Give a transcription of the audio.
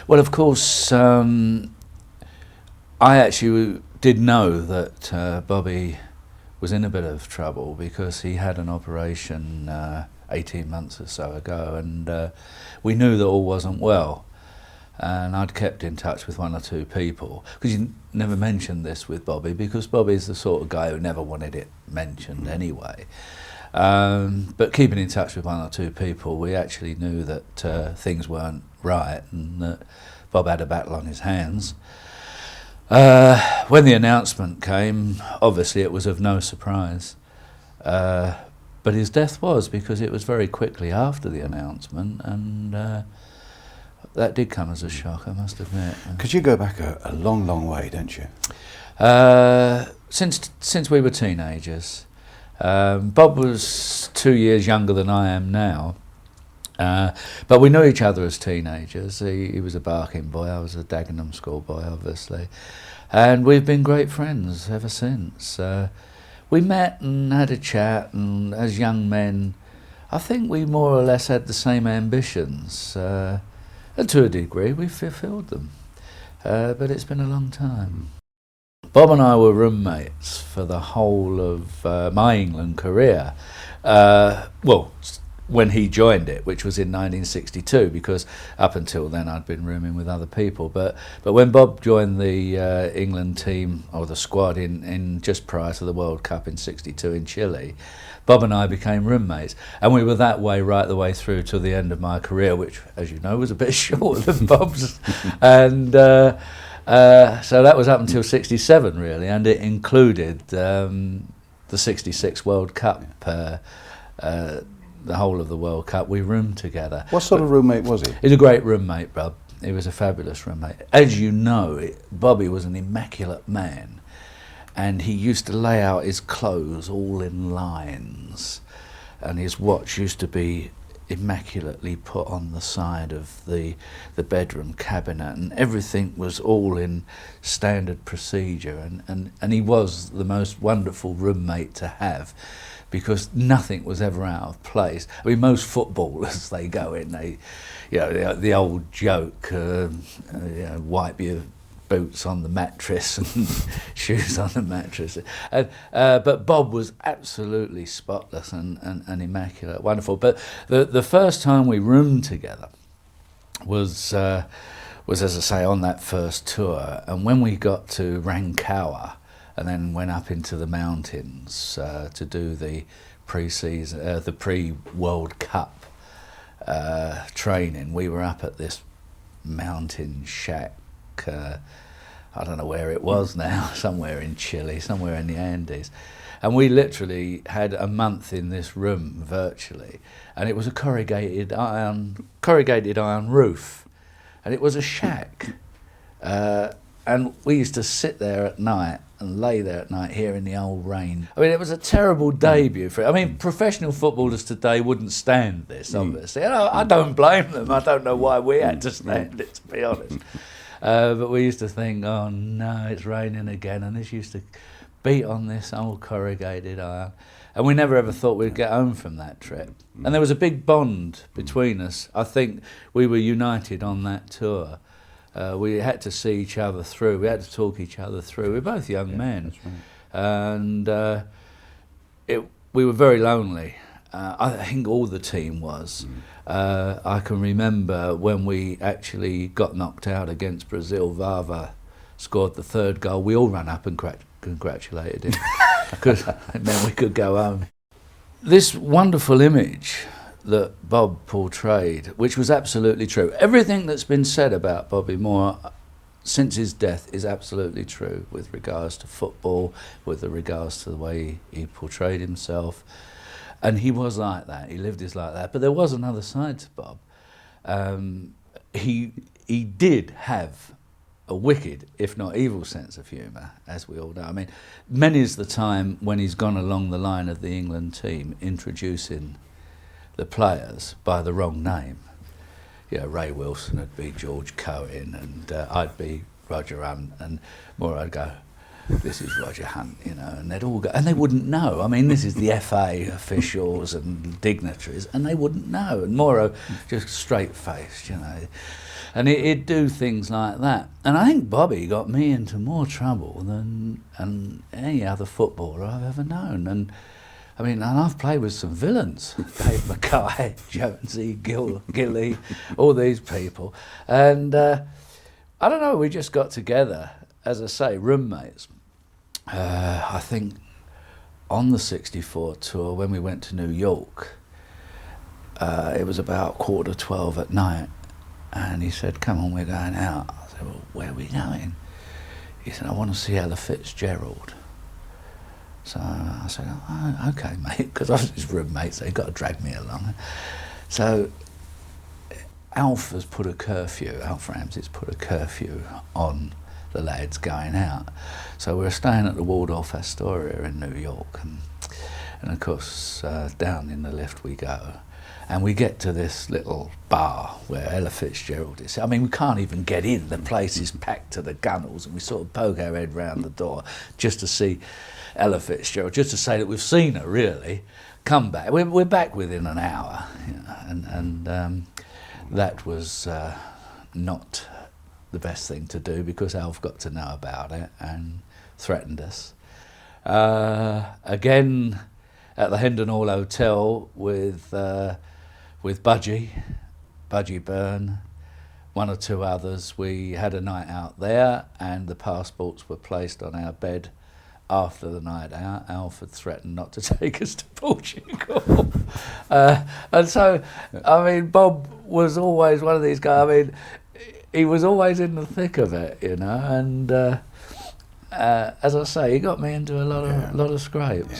Well, of course, I actually did know that Bobby was in a bit of trouble because he had an operation 18 months or so ago, and we knew that all wasn't well. And I'd kept in touch with one or two people, because you never mentioned this with Bobby, because Bobby's the sort of guy who never wanted it mentioned anyway. But keeping in touch with one or two people, we actually knew that things weren't right and that Bob had a battle on his hands. When the announcement came, obviously it was of no surprise. But his death was, because it was very quickly after the announcement, and that did come as a shock, I must admit. Because you go back a long, long way, don't you? Since we were teenagers. Bob was 2 years younger than I am now, but we knew each other as teenagers. He was a Barking boy, I was a Dagenham schoolboy, obviously, and we've been great friends ever since. We met and had a chat, and as young men, I think we more or less had the same ambitions. And to a degree, we fulfilled them. But it's been a long time. Bob and I were roommates for the whole of my England career. Well, when he joined it, which was in 1962, because up until then I'd been rooming with other people. But when Bob joined the England team, or the squad, in just prior to the World Cup in '62 in Chile, Bob and I became roommates, and we were that way right the way through to the end of my career, which, as you know, was a bit shorter than Bob's. And so that was up until '67, really, and it included the '66 World Cup, the whole of the World Cup. We roomed together. What sort of roommate was he? He was a great roommate, Bob. He was a fabulous roommate. As you know, Bobby was an immaculate man. And he used to lay out his clothes all in lines, and his watch used to be immaculately put on the side of the bedroom cabinet, and everything was all in standard procedure, and he was the most wonderful roommate to have, because nothing was ever out of place. I mean, most footballers, they go in, the old joke, wipe your boots on the mattress and shoes on the mattress. But Bob was absolutely spotless and immaculate, wonderful. But the first time we roomed together was, as I say, on that first tour. And when we got to Rankawa and then went up into the mountains to do the pre-season, the pre-World Cup training, we were up at this mountain shack. I don't know where it was now, somewhere in Chile, somewhere in the Andes. And we literally had a month in this room virtually, and it was a corrugated iron roof, and it was a shack. And we used to sit there at night and lay there at night hearing the old rain. I mean, it was a terrible debut for it. I mean, professional footballers today wouldn't stand this, obviously. And I don't blame them. I don't know why we had to stand it, to be honest. But we used to think, oh no, it's raining again, and this used to beat on this old corrugated iron. And we never ever thought we'd get home from that trip. And there was a big bond between us. I think we were united on that tour. We had to see each other through. We had to talk each other through. We were both young men. That's right. And we were very lonely. I think all the team was. I can remember when we actually got knocked out against Brazil, Vava scored the third goal. We all ran up and congratulated him, because then we could go home. This wonderful image that Bob portrayed, which was absolutely true. Everything that's been said about Bobby Moore since his death is absolutely true, with regards to football, with regards to the way he portrayed himself. And he was like that, he lived his life like that. But there was another side to Bob. He did have a wicked, if not evil, sense of humour, as we all know. I mean, many's the time when he's gone along the line of the England team introducing the players by the wrong name. You know, Ray Wilson would be George Cohen, and I'd be Roger Hunt, and Mooro would go, this is Roger Hunt, you know, and they'd all go, and they wouldn't know. I mean, this is the FA officials and dignitaries, and they wouldn't know. And Mooro, just straight-faced, you know. And he'd do things like that. And I think Bobby got me into more trouble than any other footballer I've ever known. And I mean, and I've played with some villains, Dave Mackay, Jonesy, Gilly, all these people. And I don't know, we just got together, as I say, roommates. I think on the 64 tour, when we went to New York, it was about 11:45 at night, and he said, come on, we're going out. I said, well, where are we going? He said, I want to see Ella Fitzgerald. So I said, oh, okay, mate, because I was his roommate, so he got to drag me along. So Alf has put a curfew, Alf Ramsey's put a curfew on the lads going out. So we're staying at the Waldorf Astoria in New York, and of course down in the lift we go, and we get to this little bar where Ella Fitzgerald is. I mean, we can't even get in, the place is packed to the gunnels, and we sort of poke our head round the door just to see Ella Fitzgerald, just to say that we've seen her, really. Come back, we're back within an hour, you know, and that was not the best thing to do, because Alf got to know about it and threatened us. Again, at the Hendon Hall Hotel with Budgie Byrne, one or two others, we had a night out there, and the passports were placed on our bed after the night out. Alf had threatened not to take us to Portugal. And so, I mean, Bob was always one of these guys, I mean, he was always in the thick of it, you know, and as I say, he got me into a lot of scrapes.